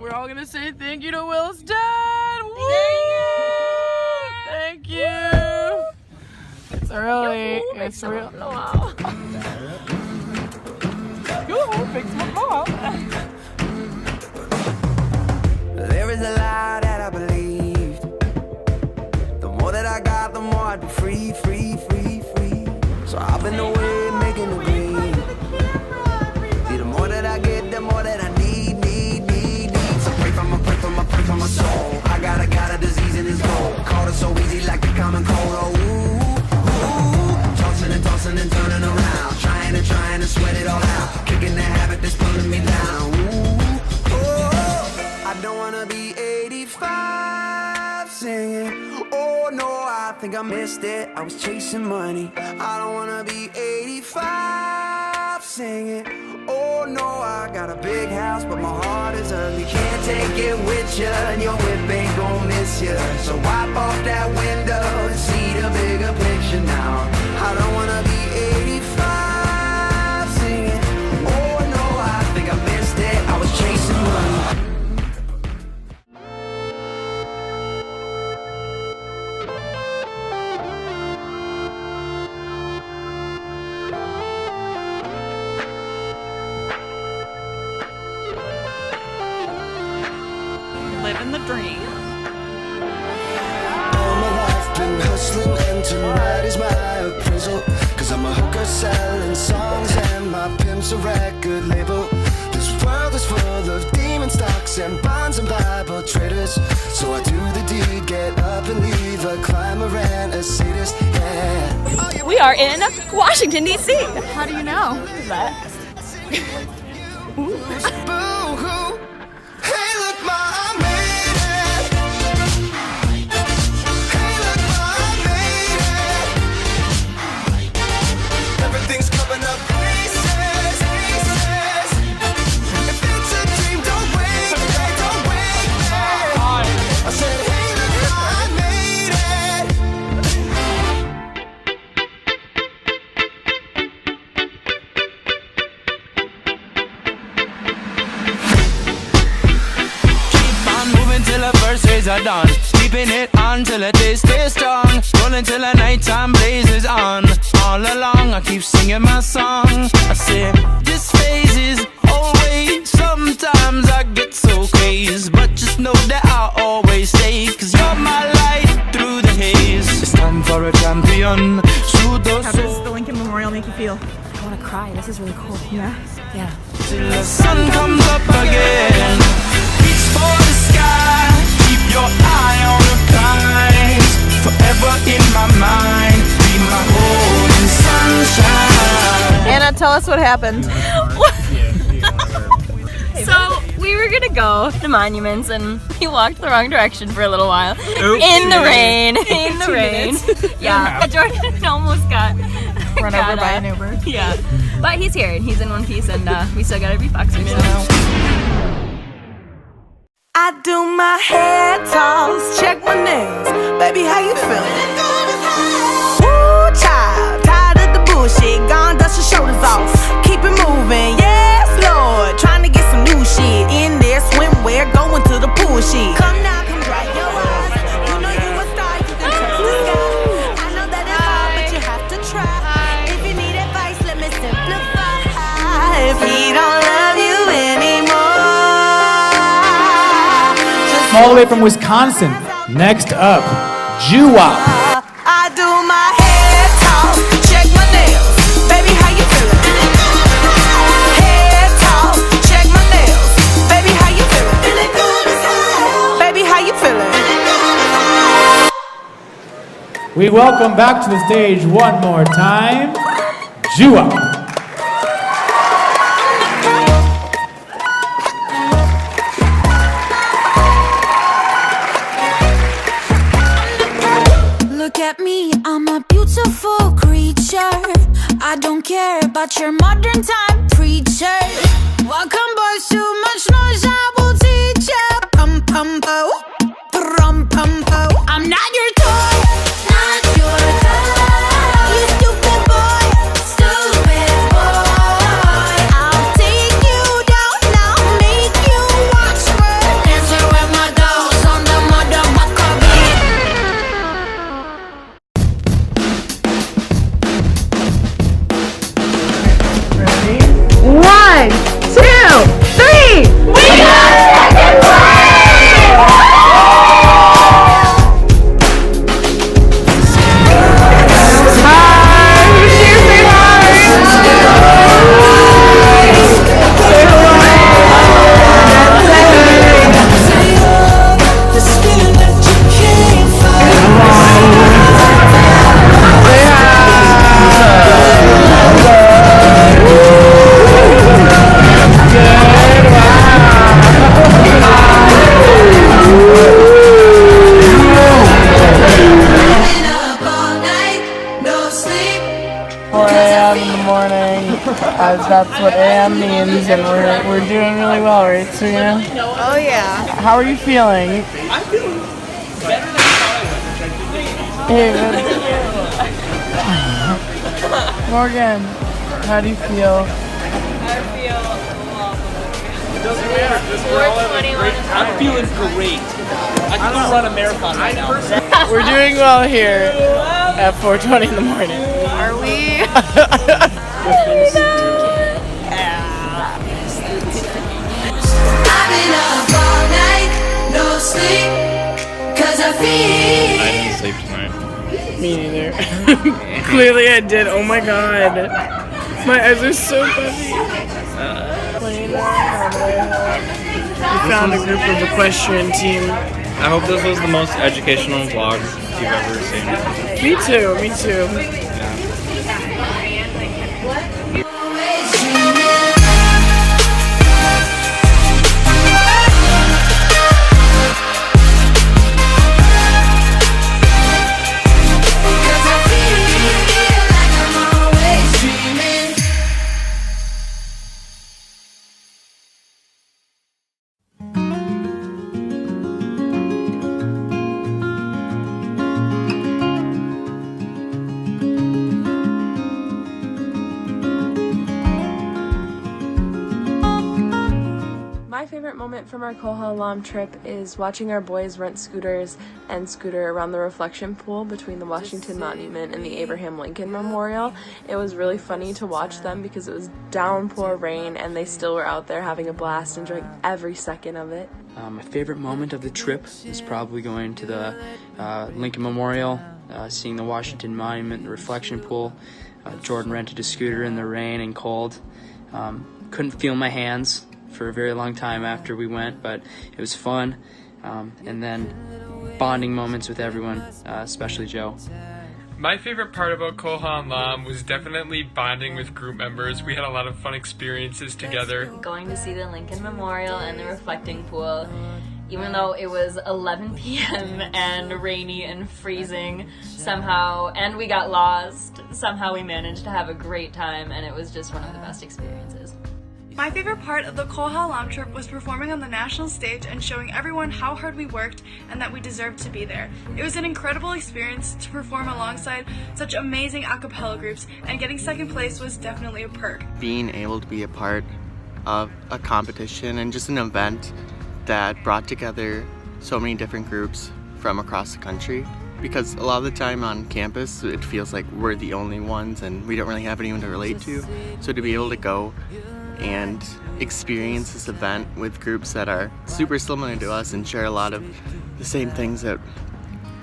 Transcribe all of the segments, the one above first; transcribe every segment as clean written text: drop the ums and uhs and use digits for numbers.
we're all gonna say thank you to Will's dad. Woo! Thank you. It's early. It's real. There is a lie that I believed. The more that I got, the more I'd be free, free, free, free. So I've been away making a green. See, the more that I get, the more that I need, need, need, need. So pray for my soul. I got a disease in his goal. Caught it so easy like the common cold. Oh, ooh, ooh. Tossing and turning around. Trying to sweat it all out. Kicking the habit that's pulling me down. Ooh, oh, I don't wanna be 85 singing. Oh no, I think I missed it. I was chasing money. I don't wanna be 85 singing. Oh no, I got a big house, but my heart is ugly. Can't take it with ya, and your whip ain't gon' miss ya. So wipe off that window and see the bigger picture now. I don't wanna be 85 singing. Oh no, I think I missed it. I was chasing money. Living the dream. All my life been hustling, and tonight is my appraisal. Cause I'm a hooker selling songs, and my pimp's a record label. This world is full of demon stocks and bonds and Bible traders. So I do the deed, get up and leave, a climber and a sadist, yeah. We are in Washington, D.C. How do you know that? Boo-hoo. Hey, look, ma, I made it. Hey, look, ma, I made it. Everything's coming up pieces, pieces. If it's a dream, don't wake me, don't wake me. I said, hey, look, ma, I made it. Till the first days are done, keeping it on till the day stays strong. Rolling till the nighttime blazes on. All along I keep singing my song. I say this phase is always. Sometimes I get so crazed, but just know that I'll always stay. Cause you're my light through the haze. It's time for a champion. How does the Lincoln Memorial make you feel? I want to cry. This is really cool. Yeah. Yeah. Till the sun comes up again. Reach for the sky. Keep your eye on the prize. Forever in my mind. Be my golden sunshine. Anna, tell us what happened. So we were gonna go to monuments, and we walked the wrong direction for a little while. In the rain. In the rain. Yeah. Jordan almost got Run over by an Uber. Yeah. But he's here, and he's in one piece, and we still gotta be boxers. So. I do my hair toss, check my nails. Baby, how you feeling? Woo, child, tired of the bullshit. Gone, dust your shoulders off. Keep it moving, yes, Lord. Trying to get some new shit in there, swimwear, going to the pool shit. Come now, come dry your eyes. You know you a star, you can touch the sky. I know that it's hard, but you have to try. If you need advice, let me simplify. If he don't love you anymore. All the way from Wisconsin. Next up, Jewop. I do my hair talk, check my nails. Baby, how you feeling? Hair talk, check my nails. Baby, how you feeling? Baby, how you feeling? We welcome back to the stage one more time, Jewop. Look at me, I'm a beautiful creature. I don't care about your modern time preacher. Welcome boys, too much noise, I will teach ya. Pum pum po, pum pum po. I'm not your toy, not your toy. You stupid boy, stupid boy. I'll take you down, I'll make you watch where that's what AM means, and we're doing really well, right, Serena? Oh yeah. How are you feeling? I'm feeling better than I thought I would, which I think Hey, Morgan, how do you feel? it doesn't matter because we're all having a great time. I'm feeling great. I can go run a marathon right now. We're doing well here at 4:20 in the morning. Are we? I've been up all night, no sleep, 'cause I feel. I didn't sleep tonight. Me neither. Clearly I did. Oh my god. My eyes are so fuzzy. We found a group of equestrian team. I hope this was the most educational vlog you've ever seen. Me too, me too. My favorite moment from our Kol HaOlam trip is watching our boys rent scooters and scooter around the reflection pool between the Washington Monument and the Abraham Lincoln Memorial. It was really funny to watch them because it was downpour rain and they still were out there having a blast, enjoying every second of it. My favorite moment of the trip is probably going to the Lincoln Memorial, seeing the Washington Monument, the reflection pool. Jordan rented a scooter in the rain and cold. Couldn't feel my hands for a very long time after we went, but it was fun. And then bonding moments with everyone, especially Joe. My favorite part about Kol HaOlam was definitely bonding with group members. We had a lot of fun experiences together. Going to see the Lincoln Memorial and the reflecting pool, even though it was 11 p.m. and rainy and freezing somehow, and we got lost, somehow we managed to have a great time, and it was just one of the best experiences. My favorite part of the Kol HaOlam trip was performing on the national stage and showing everyone how hard we worked and that we deserved to be there. It was an incredible experience to perform alongside such amazing a cappella groups, and getting second place was definitely a perk. Being able to be a part of a competition and just an event that brought together so many different groups from across the country, because a lot of the time on campus it feels like we're the only ones and we don't really have anyone to relate to. So to be able to go and experience this event with groups that are super similar to us and share a lot of the same things that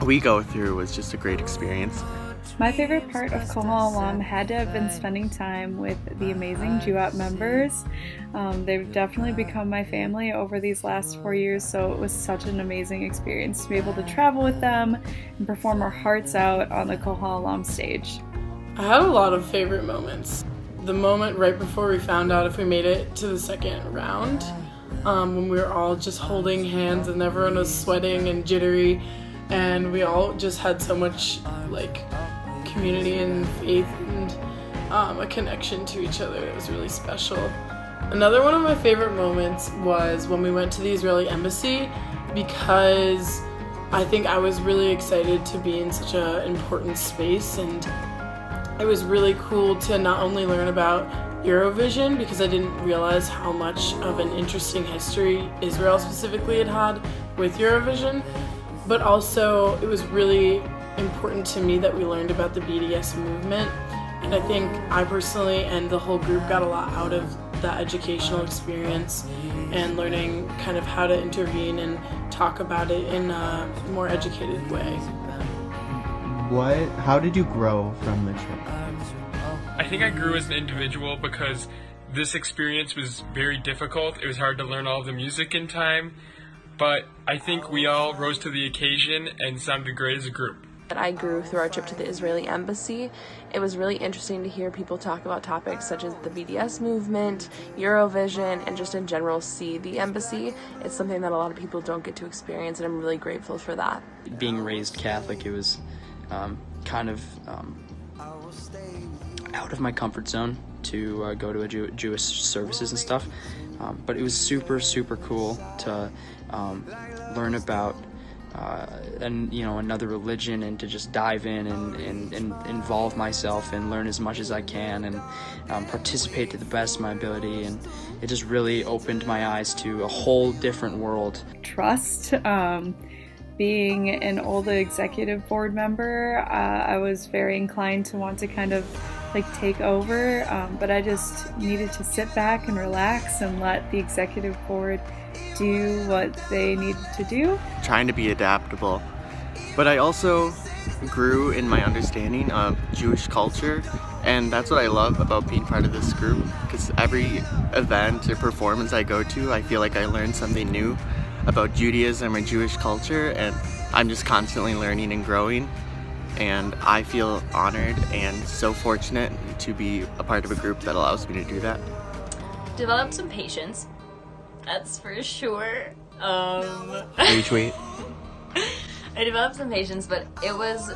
we go through was just a great experience. My favorite part of Kol HaOlam had to have been spending time with the amazing Jewop members. They've definitely become my family over these last 4 years, so it was such an amazing experience to be able to travel with them and perform our hearts out on the Kol HaOlam stage. I had a lot of favorite moments. The moment right before we found out if we made it to the second round, when we were all just holding hands and everyone was sweating and jittery, and we all just had so much like community and faith and a connection to each other. It was really special. Another one of my favorite moments was when we went to the Israeli embassy, because I think I was really excited to be in such an important space, and it was really cool to not only learn about Eurovision, because I didn't realize how much of an interesting history Israel specifically had with Eurovision, but also it was really important to me that we learned about the BDS movement, and I think I personally and the whole group got a lot out of that educational experience and learning kind of how to intervene and talk about it in a more educated way. How did you grow from the trip? I think I grew as an individual because this experience was very difficult. It was hard to learn all the music in time, but I think we all rose to the occasion and sounded great as a group. I grew through our trip to the Israeli embassy. It was really interesting to hear people talk about topics such as the BDS movement, Eurovision, and just in general see the embassy. It's something that a lot of people don't get to experience, and I'm really grateful for that. Being raised Catholic, it was kind of out of my comfort zone, to go to a Jewish services and stuff. But it was super cool to learn about another religion, and to just dive in and involve myself and learn as much as I can, and participate to the best of my ability. And it just really opened my eyes to a whole different world. Trust. Being an old executive board member, I was very inclined to want to kind of take over, but I just needed to sit back and relax and let the executive board do what they needed to do. Trying to be adaptable. But I also grew in my understanding of Jewish culture, and that's what I love about being part of this group, because every event or performance I go to, I feel like I learn something new about Judaism or Jewish culture, and I'm just constantly learning and growing, and I feel honored and so fortunate to be a part of a group that allows me to do that. Develop some patience, that's for sure. Retweet. I developed some patience, but it was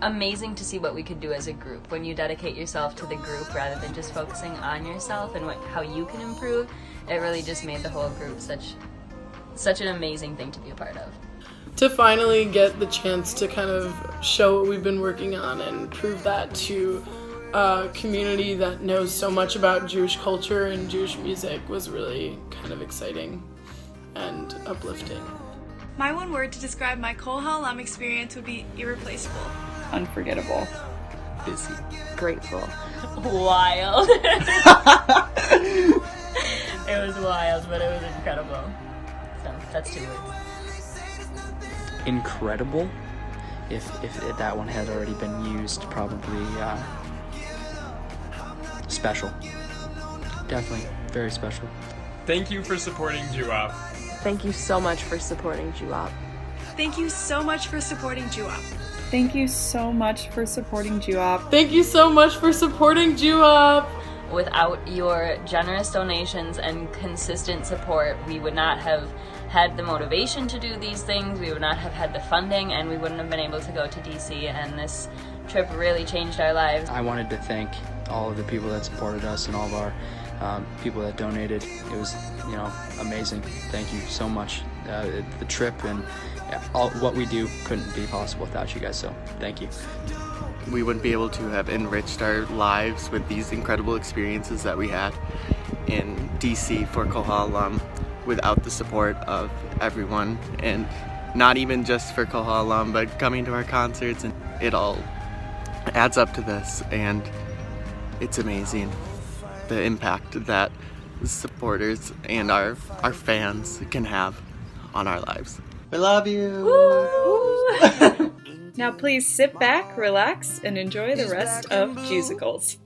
amazing to see what we could do as a group. When you dedicate yourself to the group rather than just focusing on yourself and how you can improve, it really just made the whole group such an amazing thing to be a part of. To finally get the chance to kind of show what we've been working on and prove that to a community that knows so much about Jewish culture and Jewish music was really kind of exciting and uplifting. My one word to describe my Kol HaOlam experience would be irreplaceable. Unforgettable. Busy. Grateful. Wild. It was wild, but it was incredible. So that's 2 words. Incredible. If that one had already been used, probably special. Definitely very special. Thank you for supporting Jewop. Thank you so much for supporting Jewop. Thank you so much for supporting Jewop. Thank you so much for supporting Jewop. Thank you so much for supporting Jewop. Without your generous donations and consistent support, we would not have had the motivation to do these things, we would not have had the funding, and we wouldn't have been able to go to DC, and this trip really changed our lives. I wanted to thank all of the people that supported us and all of our people that donated. It was, amazing. Thank you so much. The trip and all what we do couldn't be possible without you guys, so thank you. We wouldn't be able to have enriched our lives with these incredible experiences that we had in DC for Kol HaOlam without the support of everyone, and not even just for Kol HaOlam, but coming to our concerts, and it all adds up to this, and it's amazing the impact that supporters and our fans can have on our lives. We love you! Now please sit back, relax, and enjoy the rest of Musicals.